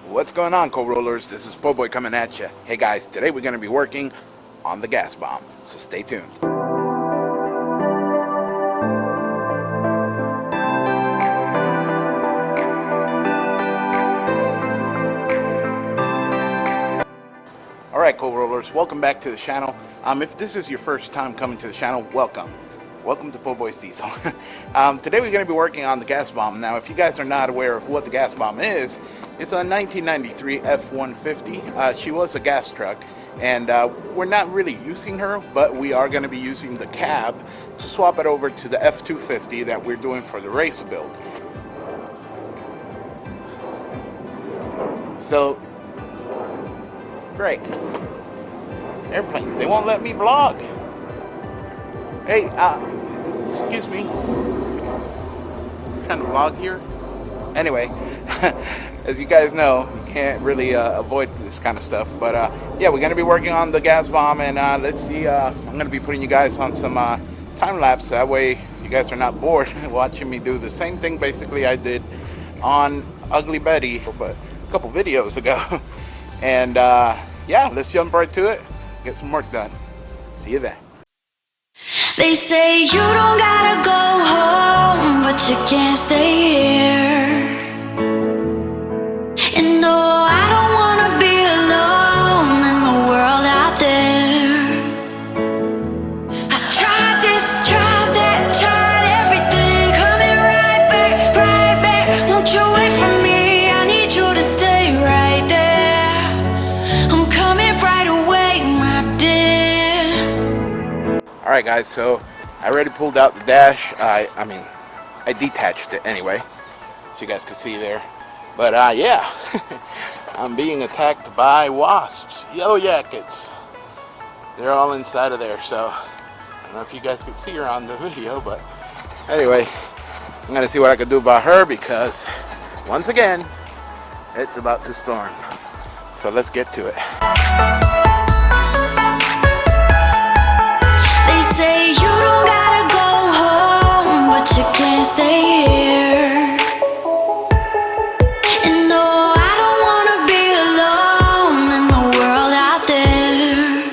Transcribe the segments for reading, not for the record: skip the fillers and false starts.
What's going on, co-rollers? This is Po'boy coming at you. Hey guys, today we're going to be working on the gas bomb, so stay tuned. Alright, co-rollers, welcome back to the channel. If this is your first time coming to the channel, welcome. Welcome to Po'boy's Diesel. Today we're going to be working on the gas bomb. Now, if you guys are not aware of what the gas bomb is, it's a 1993 F150. She was a gas truck, and we're not really using her, but we are going to be using the cab to swap it over to the F250 that we're doing for the race build. So, great. Airplanes, they won't let me vlog. Hey, excuse me. I'm trying to vlog here. Anyway, as you guys know, you can't really avoid this kind of stuff. But yeah, we're going to be working on the gas bomb, and let's see. I'm going to be putting you guys on some time lapse. That way, you guys are not bored watching me do the same thing basically I did on Ugly Betty, but a couple videos ago. And yeah, let's jump right to it. Get some work done. See you then. They say you don't gotta go home, but you can't stay here. And no, I don't wanna be alone in the world out there. I tried this, tried that, tried everything, coming right back. Won't you wait for me? I need you to stay right there. I'm coming right away, my dear. Alright guys, so I already pulled out the dash. I detached it anyway, so you guys can see there. But yeah, I'm being attacked by wasps, yellow jackets. They're all inside of there, so I don't know if you guys can see her on the video, but anyway, I'm gonna see what I can do about her because once again, it's about to storm. So let's get to it. They say you don't gotta go home, but you can't stay here. And no, I don't wanna be alone in the world out there.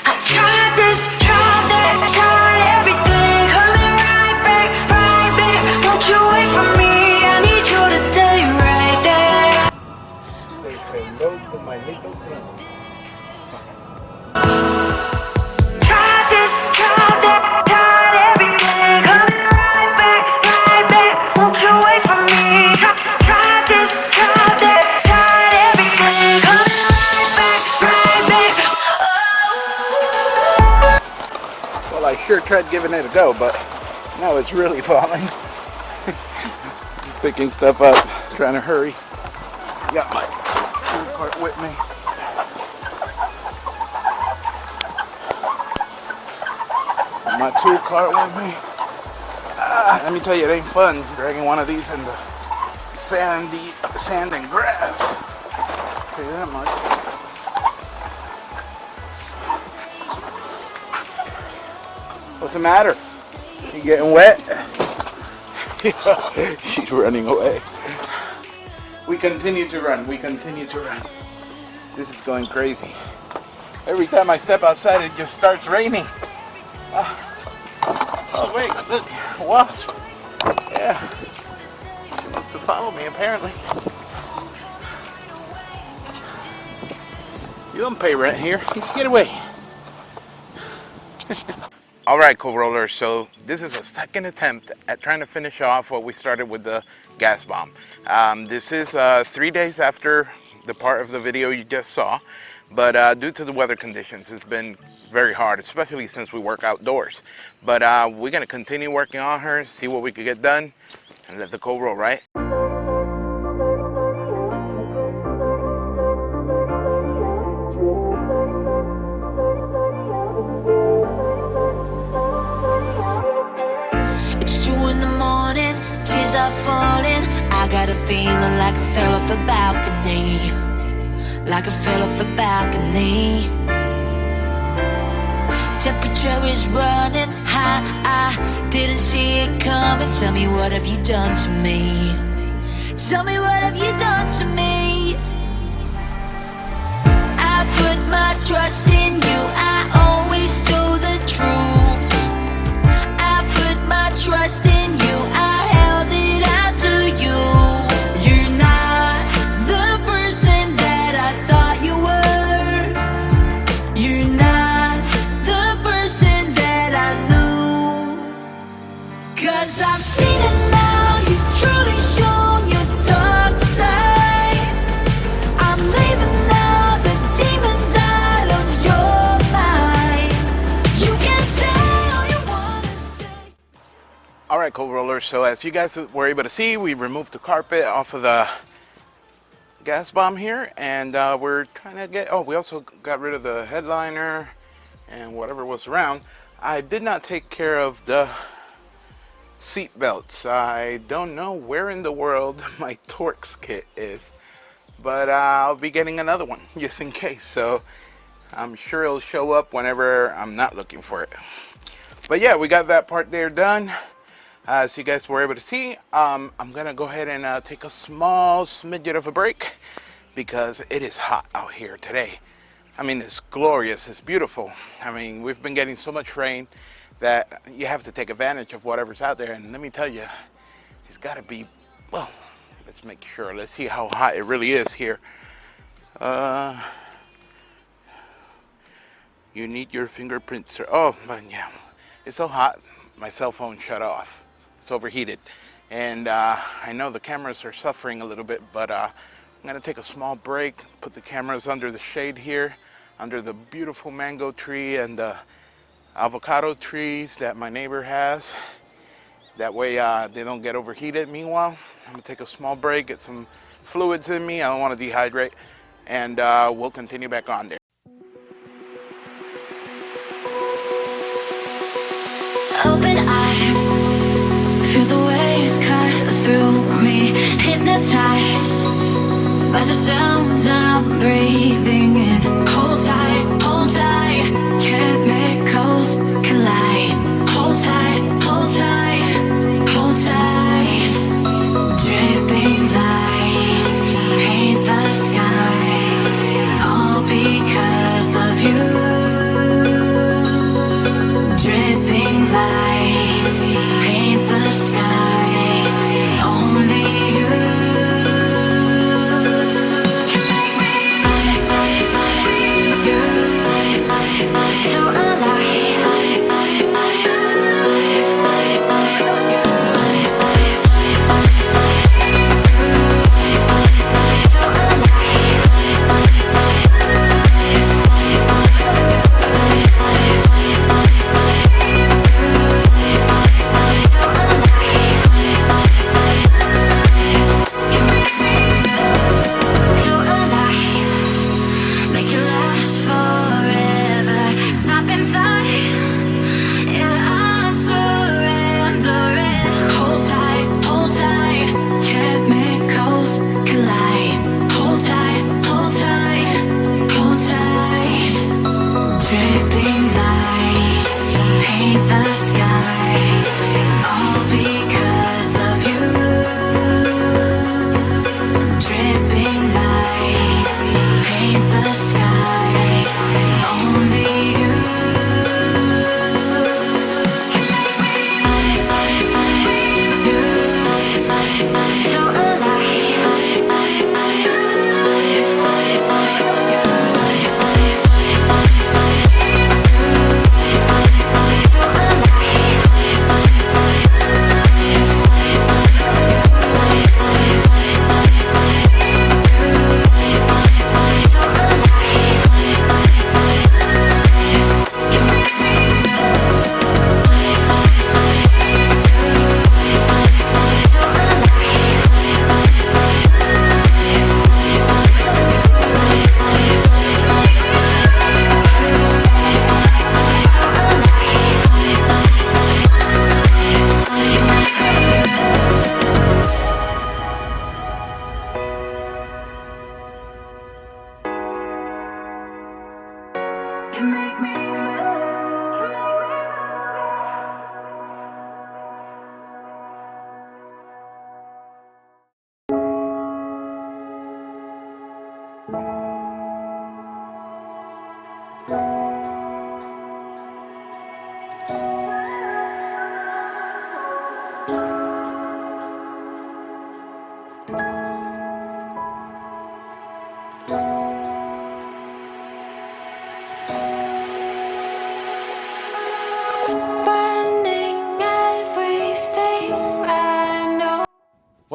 I tried this, tried that, tried everything, coming right back. Won't you wait for me? I need you to stay right there. Say hello to my little friend. Well, I sure tried giving it a go, but now it's really falling. Picking stuff up, trying to hurry. Got my tool cart with me. My tool cart with me. Let me tell you, it ain't fun dragging one of these in the sand and grass. I'll tell you that much. What's the matter? She getting wet? She's running away. We continue to run. We continue to run. This is going crazy. Every time I step outside, it just starts raining. Oh wait, look, wasp. Yeah, she wants to follow me apparently. You don't pay rent here. Get away. Alright, co-rollers, so this is a second attempt at trying to finish off what we started with the gas bomb. This is 3 days after the part of the video you just saw, but due to the weather conditions, it's been very hard, especially since we work outdoors. But we're going to continue working on her, see what we could get done, and let the co-roll, right? It's 2 in the morning, tears are falling. I got a feeling like I fell off a balcony. Like I fell off a balcony. Temperature is running high. I didn't see it coming. Tell me, what have you done to me? Tell me, what have you done to put my trust in you. I always told the truth. I put my trust in you. I held it out to you. You're not the person that I thought you were. You're not the person that I knew. 'Cause I've seen it now. You've truly shown your dark side. I'm leaving now, the demons out of your mind. You can say all you wanna say. All right, cold rollers. So as you guys were able to see, we removed the carpet off of the gas bomb here, and we're trying to get. Oh, we also got rid of the headliner and whatever was around. I did not take care of the seat belts. I don't know where in the world my Torx kit is, but I'll be getting another one just in case. So I'm sure it'll show up whenever I'm not looking for it. But yeah, we got that part there done. As you guys were able to see, I'm gonna go ahead and take a small smidget of a break because it is hot out here today. I mean, it's glorious, it's beautiful. I mean, we've been getting so much rain that you have to take advantage of whatever's out there. And let me tell you, it's gotta be, well, let's make sure. Let's see how hot it really is here. You need your fingerprints. Oh, but yeah, it's so hot. My cell phone shut off. It's overheated. And I know the cameras are suffering a little bit, but I'm gonna take a small break, put the cameras under the shade here, under the beautiful mango tree and the avocado trees that my neighbor has. That way they don't get overheated. Meanwhile, I'm gonna take a small break, get some fluids in me. I don't want to dehydrate, and we'll continue back on there. Open eye, feel the waves cut through me. Hypnotized by the sounds I'm breathing in. Hold tight, hold tight. Chemicals collide. Hold tight, hold tight, hold tight. Dripping lights paint the skies, all because of you. Dripping lights paint the skies, only you can make me you. So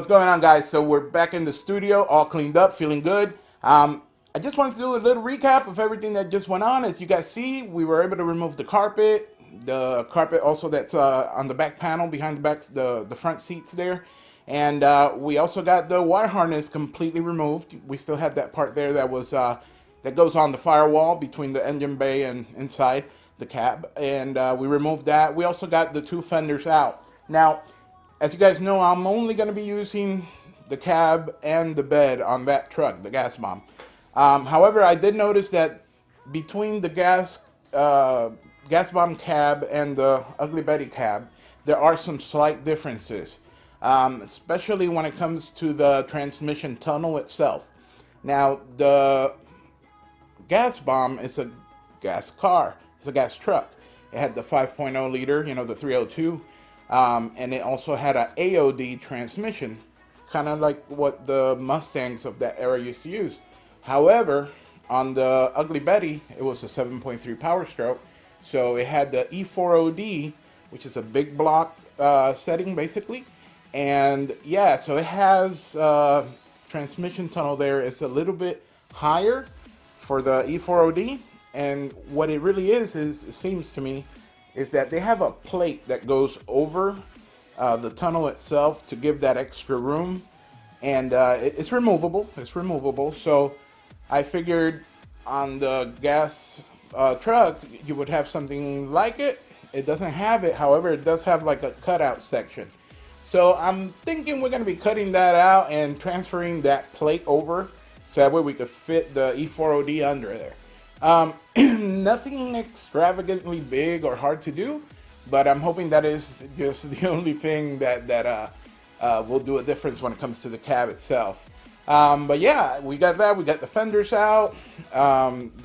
What's going on, guys? So we're back in the studio, all cleaned up, feeling good. I just wanted to do a little recap of everything that just went on. As you guys see, we were able to remove the carpet also that's on the back panel behind the front seats there. And we also got the wire harness completely removed. We still had that part there that was that goes on the firewall between the engine bay and inside the cab. And we removed that. We also got the two fenders out. Now, as you guys know, I'm only going to be using the cab and the bed on that truck, the gas bomb. However, I did notice that between the gas bomb cab and the Ugly Betty cab, there are some slight differences, especially when it comes to the transmission tunnel itself. Now, the gas bomb is a gas car. It's a gas truck. It had the 5.0 liter, you know, the 302. And it also had an AOD transmission, kind of like what the Mustangs of that era used to use. However, on the Ugly Betty, it was a 7.3 Powerstroke, so it had the E4OD, which is a big block setting basically. And yeah, so it has transmission tunnel there. It's a little bit higher for the E4OD, and what it really is it seems to me, is that they have a plate that goes over the tunnel itself to give that extra room, and it's removable. It's removable. So I figured on the gas truck you would have something like it. It doesn't have it, however, it does have like a cutout section. So I'm thinking we're going to be cutting that out and transferring that plate over, so that way we could fit the E4OD under there. Nothing extravagantly big or hard to do, but I'm hoping that is just the only thing that will do a difference when it comes to the cab itself. But yeah, we got that. We got the fenders out.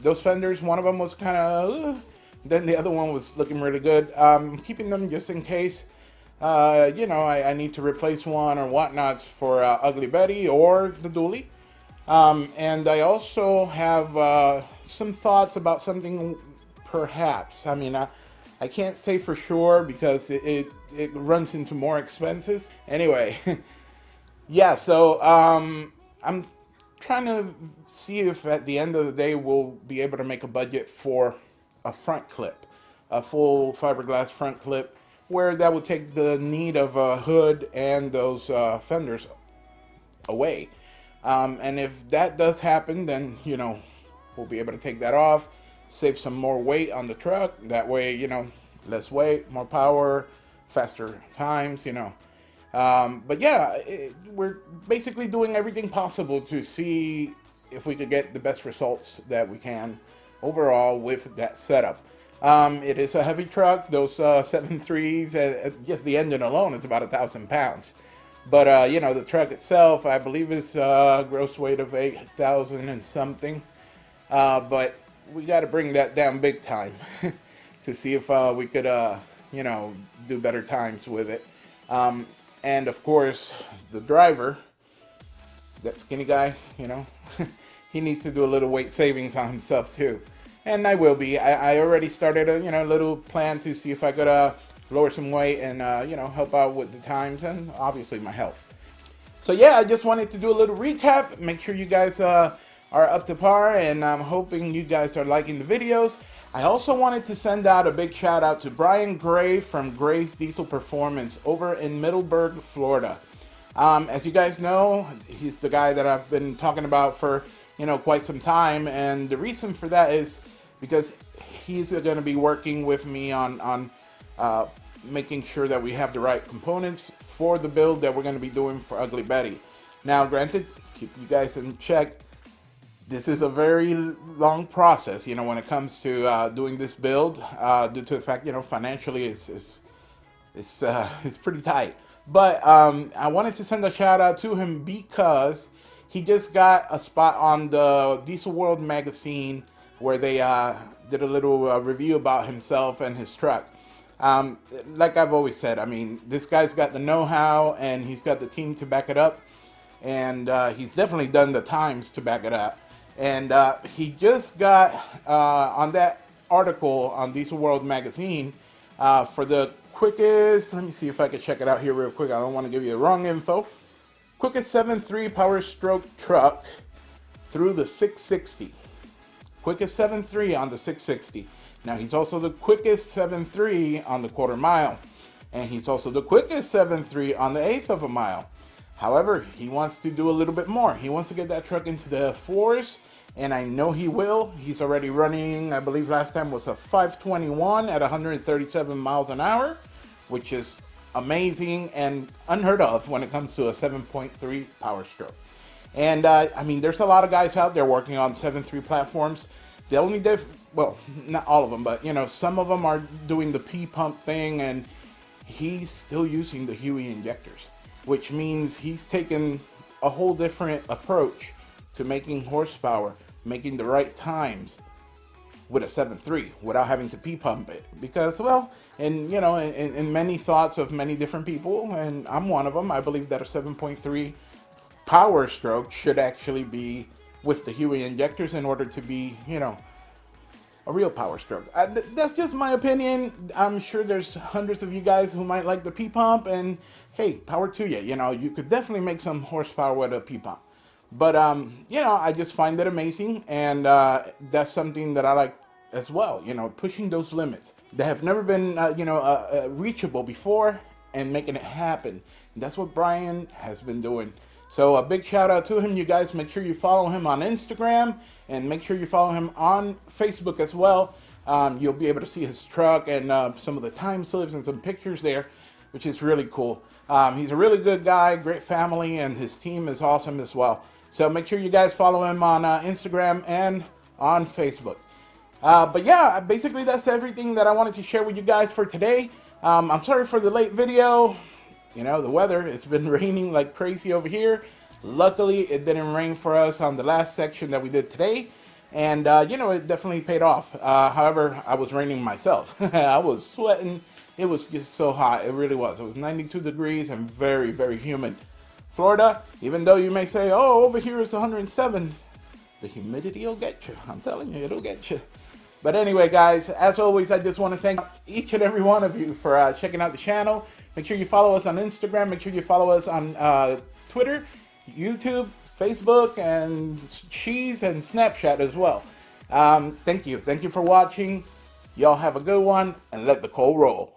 Those fenders, one of them was kind of, then the other one was looking really good. Keeping them just in case, you know, I need to replace one or whatnots for Ugly Betty or the dually. And I also have some thoughts about something, perhaps. I mean, I can't say for sure because it runs into more expenses. Anyway, yeah, so I'm trying to see if at the end of the day we'll be able to make a budget for a front clip, a full fiberglass front clip, where that would take the need of a hood and those fenders away. And if that does happen, then, you know, we'll be able to take that off, save some more weight on the truck. That way, you know, less weight, more power, faster times, you know. But yeah, we're basically doing everything possible to see if we could get the best results that we can overall with that setup. It is a heavy truck. Those 7.3s, just the engine alone is about 1,000 pounds. But, you know, the truck itself, I believe is gross weight of 8,000 and something. But we got to bring that down big time to see if we could, you know, do better times with it. And, of course, the driver, that skinny guy, you know, he needs to do a little weight savings on himself, too. And I will be. I already started a, you know, little plan to see if I could lower some weight and, you know, help out with the times and obviously my health. So yeah, I just wanted to do a little recap. Make sure you guys are up to par, and I'm hoping you guys are liking the videos. I also wanted to send out a big shout out to Brian Gray from Gray's Diesel Performance over in Middleburg, Florida. As you guys know, he's the guy that I've been talking about for, you know, quite some time, and the reason for that is because he's going to be working with me on making sure that we have the right components for the build that we're going to be doing for Ugly Betty. Now, granted, keep you guys in check, this is a very long process, you know, when it comes to doing this build, due to the fact, you know, financially it's pretty tight. But I wanted to send a shout out to him because he just got a spot on the Diesel World magazine where they did a little review about himself and his truck. Like I've always said, I mean, this guy's got the know-how and he's got the team to back it up, and he's definitely done the times to back it up. And he just got on that article on Diesel World magazine for the quickest, let me see if I can check it out here real quick. I don't want to give you the wrong info. quickest 7.3 Powerstroke truck through the 660. Quickest 7.3 on the 660. Now he's also the quickest 7.3 on the quarter mile. And he's also the quickest 7.3 on the eighth of a mile. However, he wants to do a little bit more. He wants to get that truck into the fours, and I know he will. He's already running, I believe last time was a 521 at 137 miles an hour, which is amazing and unheard of when it comes to a 7.3 Powerstroke. And I mean, there's a lot of guys out there working on 7.3 platforms. The only well, not all of them, but you know, some of them are doing the P-pump thing, and he's still using the Huey injectors, which means he's taken a whole different approach to making horsepower, making the right times with a 7.3 without having to P-pump it. Because, well, and you know, in many thoughts of many different people, and I'm one of them, I believe that a 7.3 Powerstroke should actually be with the Huey injectors in order to be, you know, a real Powerstroke. That's just my opinion. I'm sure there's hundreds of you guys who might like the P-pump, and hey, power to you. You know, you could definitely make some horsepower with a P-pump. But, you know, I just find it amazing, and that's something that I like as well, you know, pushing those limits that have never been, you know, reachable before and making it happen. And that's what Brian has been doing. So a big shout out to him. You guys make sure you follow him on Instagram, and make sure you follow him on Facebook as well. You'll be able to see his truck and some of the time slips and some pictures there, which is really cool. He's a really good guy, great family, and his team is awesome as well. So make sure you guys follow him on Instagram and on Facebook. But yeah, basically that's everything that I wanted to share with you guys for today. I'm sorry for the late video. You know, the weather, it's been raining like crazy over here. Luckily, it didn't rain for us on the last section that we did today. And, you know, it definitely paid off. However, I was raining myself. I was sweating. It was just so hot. It really was. It was 92 degrees and very, very humid. Florida, even though you may say, oh, over here it's 107, the humidity will get you. I'm telling you, it'll get you. But anyway, guys, as always, I just want to thank each and every one of you for checking out the channel. Make sure you follow us on Instagram. Make sure you follow us on Twitter, YouTube, Facebook, and Cheese and Snapchat as well. Thank you. Thank you for watching. Y'all have a good one, and let the coal roll.